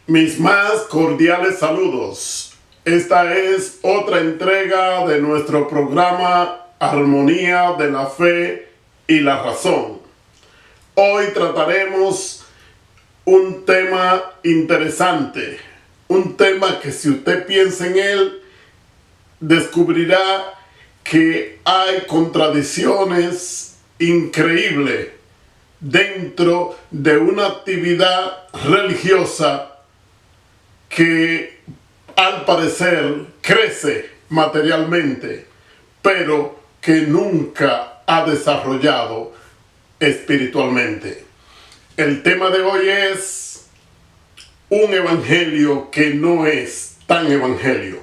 Mis más cordiales saludos. Esta es otra entrega de nuestro programa Armonía de la Fe y la Razón. Hoy trataremos un tema interesante, un tema que si usted piensa en él, descubrirá que hay contradicciones increíbles dentro de una actividad religiosa que al parecer crece materialmente, pero que nunca ha desarrollado espiritualmente. El tema de hoy es un evangelio que no es tan evangelio.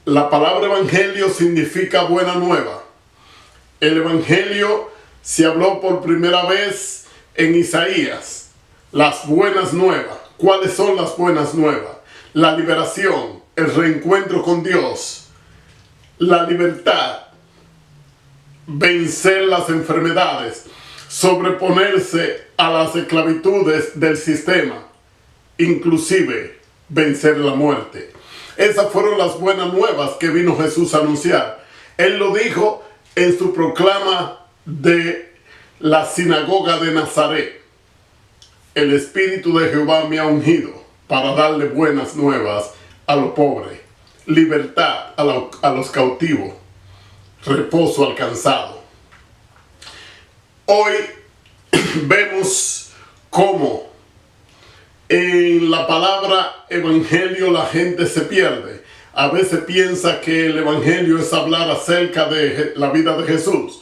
La palabra evangelio significa buena nueva. El evangelio se habló por primera vez en Isaías. Las buenas nuevas. ¿Cuáles son las buenas nuevas? La liberación, el reencuentro con Dios, la libertad, vencer las enfermedades, sobreponerse a las esclavitudes del sistema, inclusive vencer la muerte. Esas fueron las buenas nuevas que vino Jesús a anunciar. Él lo dijo en su proclama de la sinagoga de Nazaret. El Espíritu de Jehová me ha ungido para darle buenas nuevas a los pobres, libertad a los cautivos, reposo al cansado. Hoy vemos cómo en la palabra evangelio la gente se pierde. A veces piensa que el evangelio es hablar acerca de la vida de Jesús,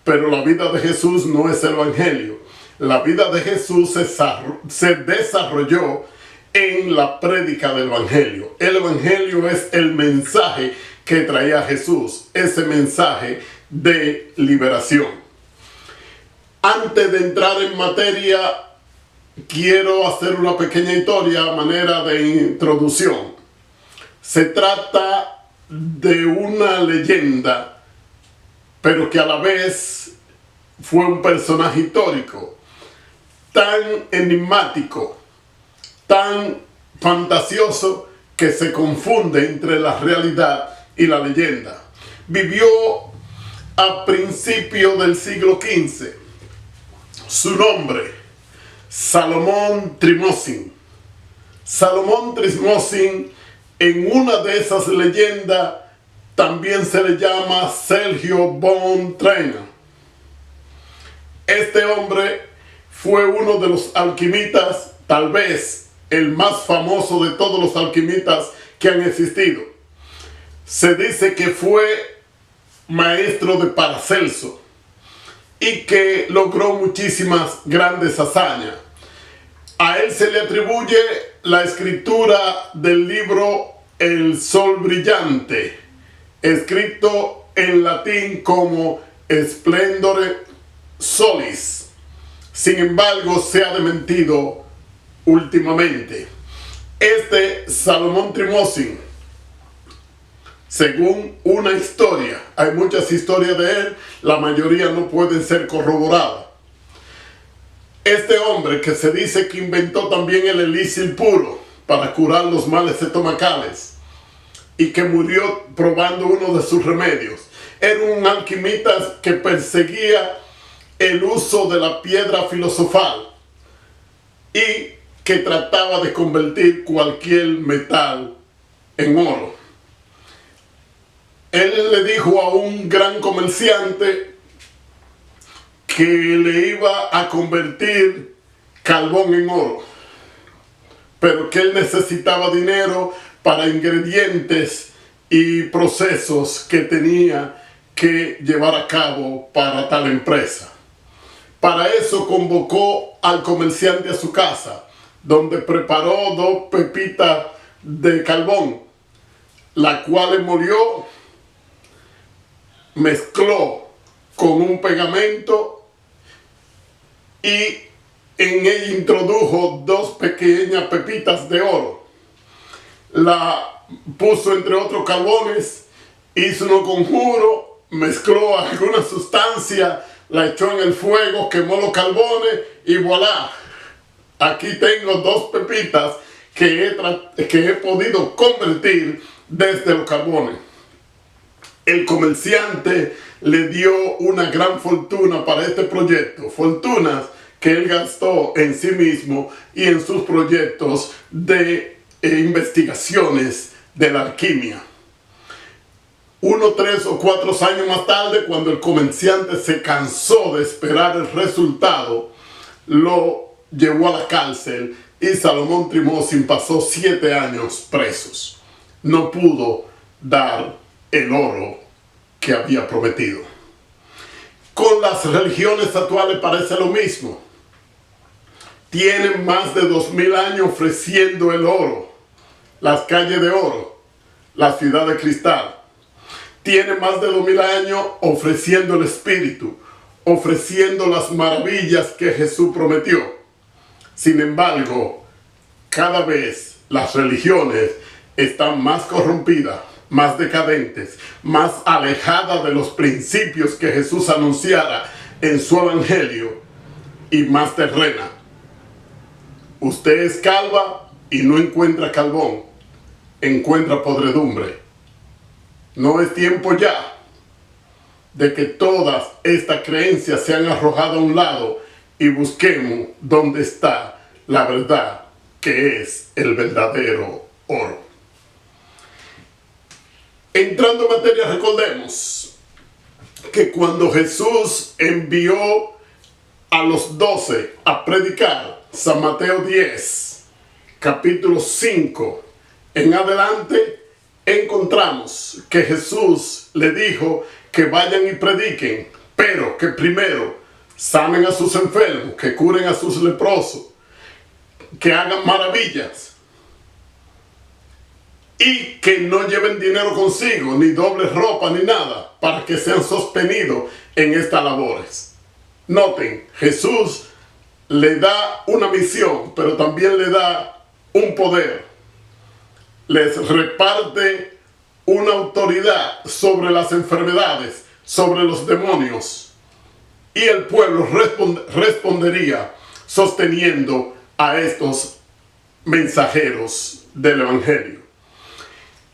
pero la vida de Jesús no es el evangelio. La vida de Jesús se desarrolló en la prédica del evangelio. El evangelio es el mensaje que traía Jesús, ese mensaje de liberación. Antes de entrar en materia, quiero hacer una pequeña historia a manera de introducción. Se trata de una leyenda, pero que a la vez fue un personaje histórico, tan enigmático, tan fantasioso, que se confunde entre la realidad y la leyenda. Vivió a principios del siglo XV. Su nombre, Salomón Trimósin. Salomón Trimósin, en una de esas leyendas, también se le llama Sergio von Treina. Este hombre fue uno de los alquimistas, tal vez el más famoso de todos los alquimistas que han existido. Se dice que fue maestro de Paracelso y que logró muchísimas grandes hazañas. A él se le atribuye la escritura del libro El Sol Brillante, escrito en latín como Splendore Solis. Sin embargo, se ha desmentido últimamente. Este Salomón Trimósin, según una historia, hay muchas historias de él, la mayoría no pueden ser corroboradas. Este hombre, que se dice que inventó también el elixir puro para curar los males estomacales y que murió probando uno de sus remedios, era un alquimista que perseguía el uso de la piedra filosofal y que trataba de convertir cualquier metal en oro. Él le dijo a un gran comerciante que le iba a convertir carbón en oro, pero que él necesitaba dinero para ingredientes y procesos que tenía que llevar a cabo para tal empresa. Para eso convocó al comerciante a su casa, donde preparó 2 pepitas de carbón, la cual molió, mezcló con un pegamento y en ella introdujo 2 pequeñas pepitas de oro. La puso entre otros carbones, hizo un conjuro, mezcló alguna sustancia, la echó en el fuego, quemó los carbones y voilà. Aquí tengo 2 pepitas que he podido convertir desde los carbones. El comerciante le dio una gran fortuna para este proyecto, fortunas que él gastó en sí mismo y en sus proyectos de investigaciones de la alquimia. 1, 3 o 4 años más tarde, cuando el comerciante se cansó de esperar el resultado, lo llevó a la cárcel y Salomón Trimósin pasó 7 años presos. No pudo dar el oro que había prometido. Con las religiones actuales parece lo mismo. Tienen más de 2000 años ofreciendo el oro, las calles de oro, la ciudad de cristal. Tienen más de 2000 años ofreciendo el Espíritu, ofreciendo las maravillas que Jesús prometió. Sin embargo, cada vez las religiones están más corrompidas, más decadentes, más alejadas de los principios que Jesús anunciara en su evangelio y más terrena. Usted escalva y no encuentra carbón, encuentra podredumbre. No es tiempo ya de que todas estas creencias sean arrojadas a un lado y busquemos dónde está la verdad, que es el verdadero oro. Entrando en materia, recordemos que cuando Jesús envió a los 12 a predicar, San Mateo 10, capítulo 5 en adelante, encontramos que Jesús le dijo que vayan y prediquen, pero que primero sanen a sus enfermos, que curen a sus leprosos, que hagan maravillas y que no lleven dinero consigo, ni doble ropa, ni nada, para que sean sostenidos en estas labores. Noten, Jesús le da una misión, pero también le da un poder. Les reparte una autoridad sobre las enfermedades, sobre los demonios. Y el pueblo respondería sosteniendo a estos mensajeros del evangelio.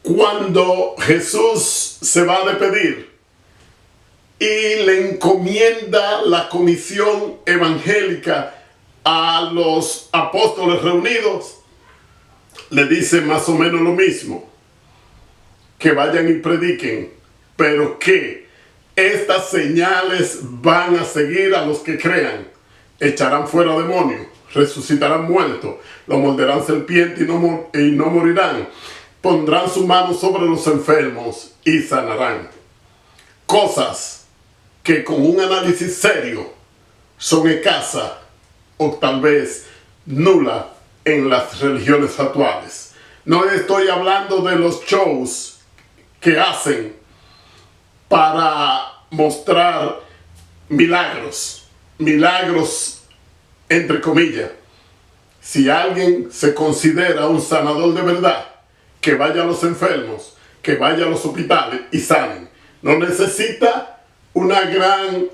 Cuando Jesús se va a despedir y le encomienda la comisión evangélica a los apóstoles reunidos, le dice más o menos lo mismo, que vayan y prediquen, pero que estas señales van a seguir a los que crean. Echarán fuera demonios, resucitarán muertos, lo morderán serpientes y no morirán, pondrán su mano sobre los enfermos y sanarán. Cosas que con un análisis serio son escasas o tal vez nulas en las religiones actuales. No estoy hablando de los shows que hacen para mostrar milagros entre comillas. Si alguien se considera un sanador de verdad, que vaya a los enfermos, que vaya a los hospitales y sanen. No necesita una gran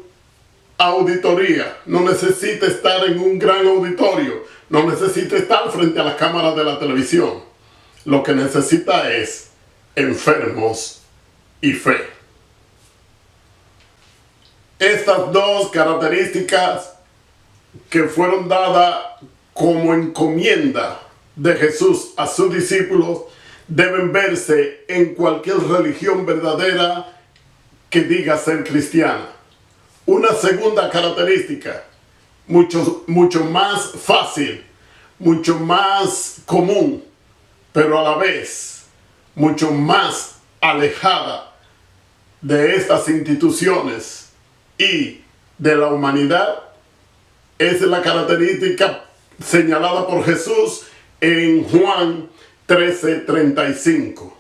auditoría, no necesita estar en un gran auditorio, no necesita estar frente a las cámaras de la televisión. Lo que necesita es enfermos y fe. Estas dos características que fueron dadas como encomienda de Jesús a sus discípulos deben verse en cualquier religión verdadera que diga ser cristiana. Una segunda característica, mucho más fácil, mucho más común, pero a la vez mucho más alejada de estas instituciones y de la humanidad, es la característica señalada por Jesús en Juan 13:35.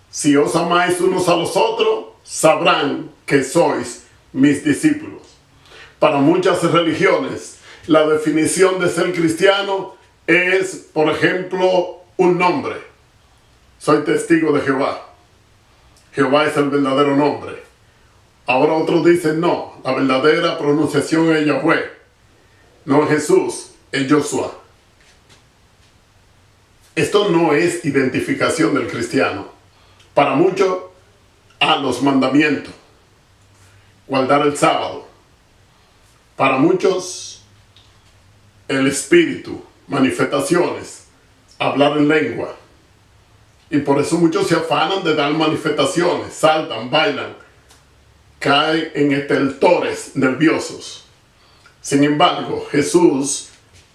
Si os amáis unos a los otros, sabrán que sois mis discípulos. Para muchas religiones, la definición de ser cristiano es, por ejemplo, un nombre. Soy testigo de Jehová. Jehová es el verdadero nombre. Ahora otros dicen no, la verdadera pronunciación es Yahweh. No es Jesús, es Joshua. Esto no es identificación del cristiano. Para muchos, los mandamientos, guardar el sábado. Para muchos, el espíritu, manifestaciones, hablar en lengua. Y por eso muchos se afanan de dar manifestaciones, saltan, bailan, caen en estertores nerviosos. Sin embargo, Jesús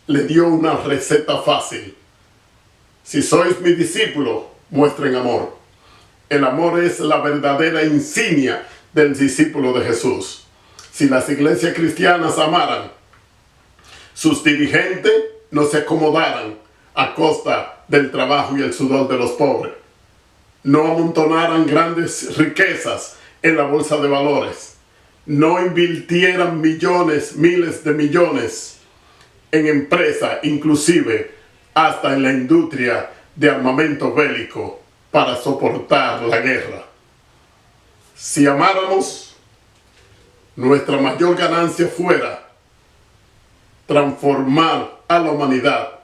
le dio una receta fácil. Si sois mis discípulos, muestren amor. El amor es la verdadera insignia del discípulo de Jesús. Si las iglesias cristianas amaran, sus dirigentes no se acomodaran a costa del trabajo y el sudor de los pobres. No amontonaran grandes riquezas en la bolsa de valores. No invirtieran millones, miles de millones en empresas, inclusive hasta en la industria de armamento bélico para soportar la guerra. Si amáramos, nuestra mayor ganancia fuera transformar a la humanidad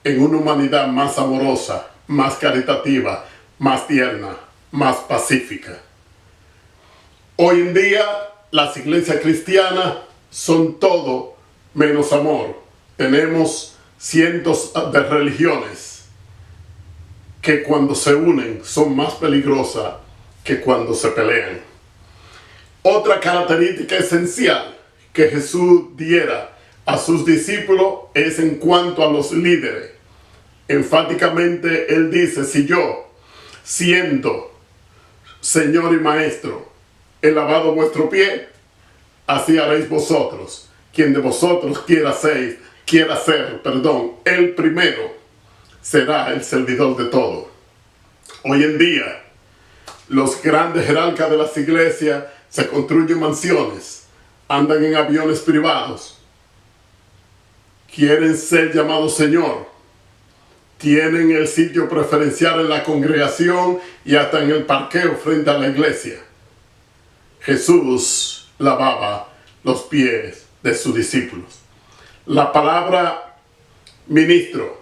en una humanidad más amorosa, más caritativa, más tierna, más pacífica. Hoy en día, las iglesias cristianas son todo menos amor. Tenemos cientos de religiones que cuando se unen son más peligrosas que cuando se pelean. Otra característica esencial que Jesús diera a sus discípulos es en cuanto a los líderes. Enfáticamente Él dice, si yo, siendo Señor y Maestro, he lavado vuestro pie, así haréis vosotros. Quien de vosotros quiera ser, el primero, será el servidor de todo. Hoy en día, los grandes jerarcas de las iglesias se construyen mansiones, andan en aviones privados, quieren ser llamados Señor, tienen el sitio preferencial en la congregación y hasta en el parqueo frente a la iglesia. Jesús lavaba los pies de sus discípulos. La palabra ministro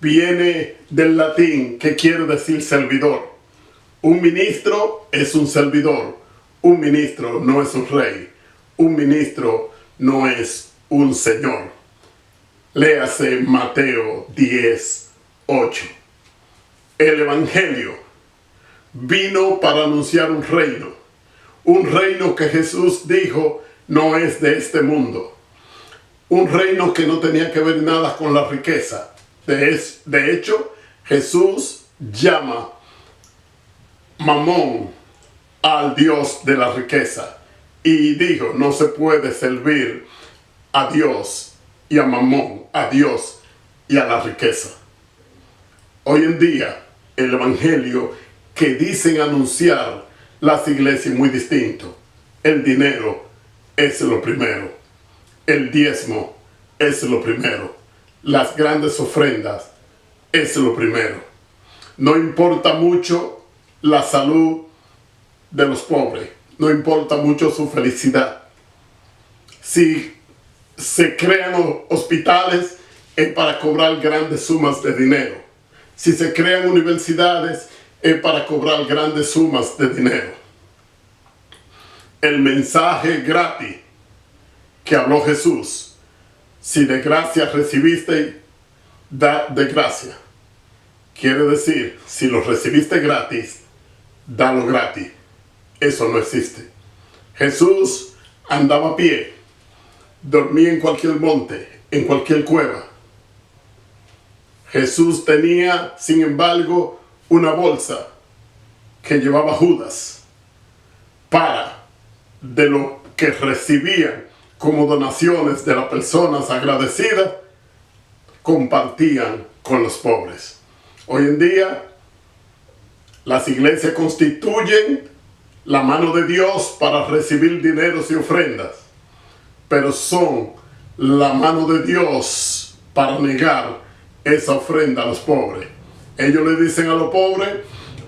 viene del latín que quiere decir servidor. Un ministro es un servidor. Un ministro no es un rey. Un ministro no es un señor. Léase Mateo 10:8. El Evangelio vino para anunciar un reino. Un reino que Jesús dijo no es de este mundo. Un reino que no tenía que ver nada con la riqueza. De hecho, Jesús llama Mamón al Dios de la riqueza. Y dijo, no se puede servir a Dios y a Mamón, a Dios y a la riqueza. Hoy en día, el Evangelio que dicen anunciar las iglesias es muy distinto. El dinero es lo primero. El diezmo es lo primero. Las grandes ofrendas es lo primero. No importa mucho la salud de los pobres. No importa mucho su felicidad. Si se crean hospitales es para cobrar grandes sumas de dinero. Si se crean universidades es para cobrar grandes sumas de dinero. El mensaje gratis que habló Jesús, si de gracia recibiste, da de gracia. Quiere decir, si lo recibiste gratis, dalo gratis. Eso no existe. Jesús andaba a pie, dormía en cualquier monte, en cualquier cueva. Jesús tenía, sin embargo, una bolsa que llevaba Judas para de lo que recibían como donaciones de las personas agradecidas, compartían con los pobres. Hoy en día, las iglesias constituyen la mano de Dios para recibir dineros y ofrendas, pero son la mano de Dios para negar esa ofrenda a los pobres. Ellos le dicen a los pobres,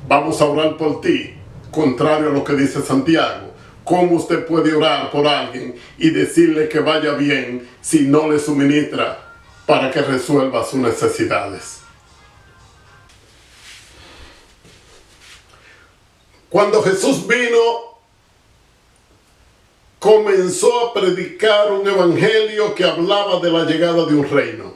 vamos a orar por ti, contrario a lo que dice Santiago. ¿Cómo usted puede orar por alguien y decirle que vaya bien si no le suministra para que resuelva sus necesidades? Cuando Jesús vino, comenzó a predicar un evangelio que hablaba de la llegada de un reino.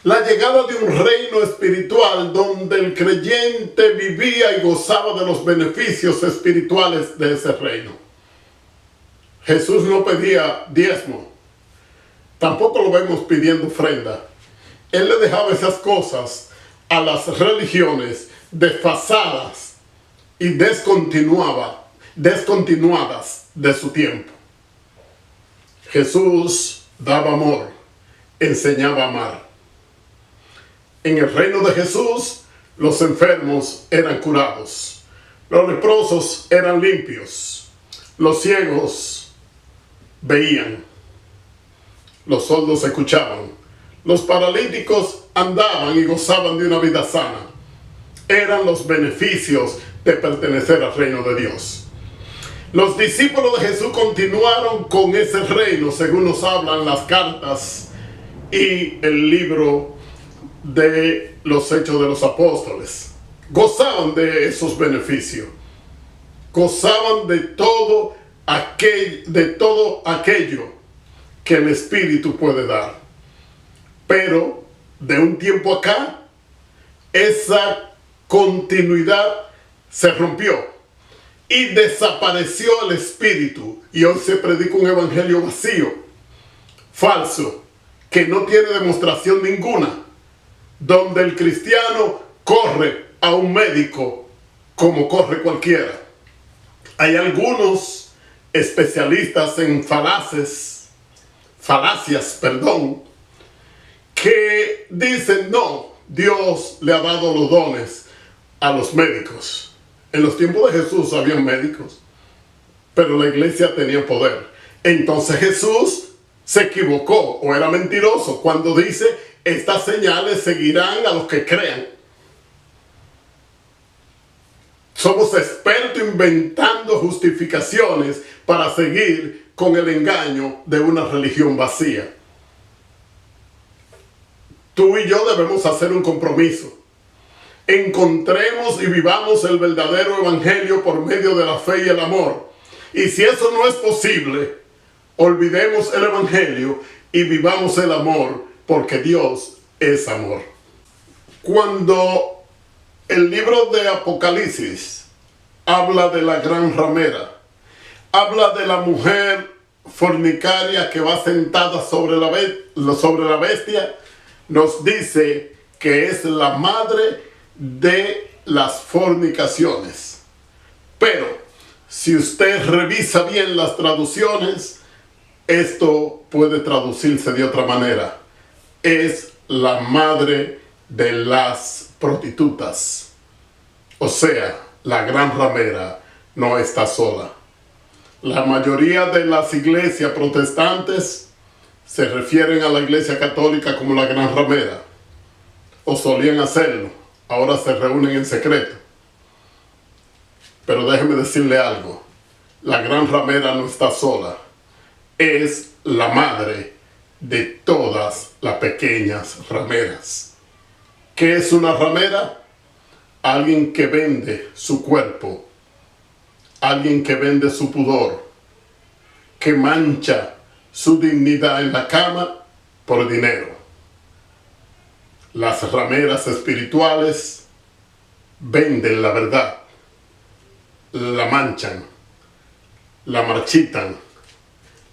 La llegada de un reino espiritual donde el creyente vivía y gozaba de los beneficios espirituales de ese reino. Jesús no pedía diezmo, tampoco lo vemos pidiendo ofrenda. Él le dejaba esas cosas a las religiones desfasadas y descontinuadas de su tiempo. Jesús daba amor, enseñaba a amar. En el reino de Jesús, los enfermos eran curados, los leprosos eran limpios, los ciegos veían, los sordos escuchaban, los paralíticos andaban y gozaban de una vida sana. Eran los beneficios de pertenecer al reino de Dios. Los discípulos de Jesús continuaron con ese reino, según nos hablan las cartas y el libro de los Hechos de los Apóstoles. Gozaban de esos beneficios. Gozaban de todo aquello que el Espíritu puede dar. Pero de un tiempo acá, esa continuidad se rompió y desapareció el Espíritu. Y hoy se predica un evangelio vacío, falso, que no tiene demostración ninguna, donde el cristiano corre a un médico como corre cualquiera. Hay algunos especialistas en falacias, que dicen, no, Dios le ha dado los dones a los médicos. En los tiempos de Jesús habían médicos, pero la iglesia tenía poder. Entonces Jesús se equivocó o era mentiroso cuando dice, estas señales seguirán a los que crean. Somos expertos inventando justificaciones para seguir con el engaño de una religión vacía. Tú y yo debemos hacer un compromiso. Encontremos y vivamos el verdadero evangelio por medio de la fe y el amor. Y si eso no es posible, olvidemos el evangelio y vivamos el amor, porque Dios es amor. Cuando el libro de Apocalipsis habla de la gran ramera, habla de la mujer fornicaria que va sentada sobre la bestia, nos dice que es la madre de las fornicaciones. Pero si usted revisa bien las traducciones, esto puede traducirse de otra manera. Es la madre de las prostitutas. O sea, la gran ramera no está sola. La mayoría de las iglesias protestantes se refieren a la iglesia católica como la gran ramera, o solían hacerlo. Ahora se reúnen en secreto. Pero déjeme decirle algo. La gran ramera no está sola. Es la madre de todas las pequeñas rameras. ¿Qué es una ramera? Alguien que vende su cuerpo. Alguien que vende su pudor. Que mancha su dignidad en la cama por dinero. Las rameras espirituales venden la verdad, la manchan, la marchitan,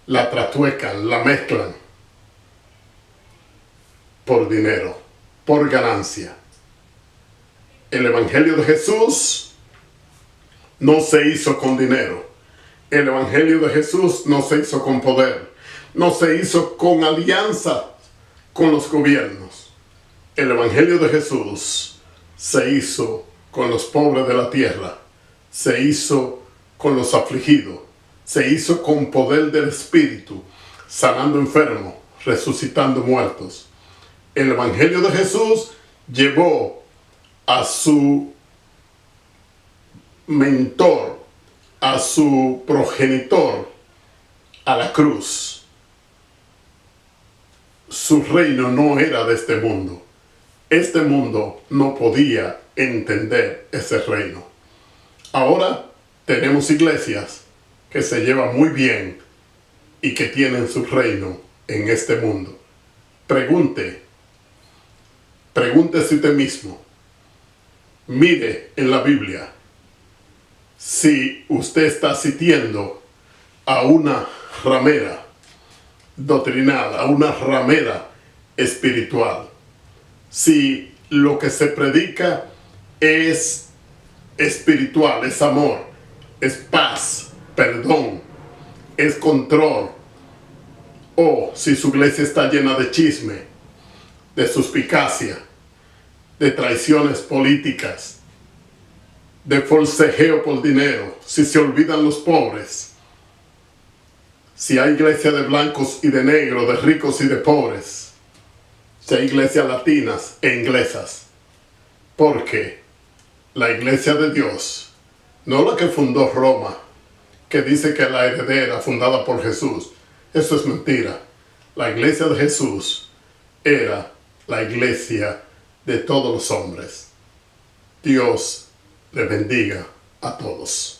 la tratuecan, la mezclan por dinero, por ganancia. El evangelio de Jesús no se hizo con dinero. El evangelio de Jesús no se hizo con poder. No se hizo con alianza con los gobiernos. El evangelio de Jesús se hizo con los pobres de la tierra. Se hizo con los afligidos. Se hizo con poder del Espíritu, sanando enfermos, resucitando muertos. El evangelio de Jesús llevó a su mentor, a su progenitor, a la cruz. Su reino no era de este mundo. Este mundo no podía entender ese reino. Ahora tenemos iglesias que se llevan muy bien y que tienen su reino en este mundo. Pregúntese usted mismo, mire en la Biblia si usted está asistiendo a una ramera doctrinal, a una ramera espiritual. Si lo que se predica es espiritual, es amor, es paz, perdón, es control, o si su iglesia está llena de chisme, de suspicacia, de traiciones políticas, de forcejeo por dinero, si se olvidan los pobres, si hay iglesia de blancos y de negros, de ricos y de pobres, si hay iglesias latinas e inglesas, porque la iglesia de Dios, no la que fundó Roma, que dice que la heredera fundada por Jesús, eso es mentira. La iglesia de Jesús era la iglesia de todos los hombres. Dios le bendiga a todos.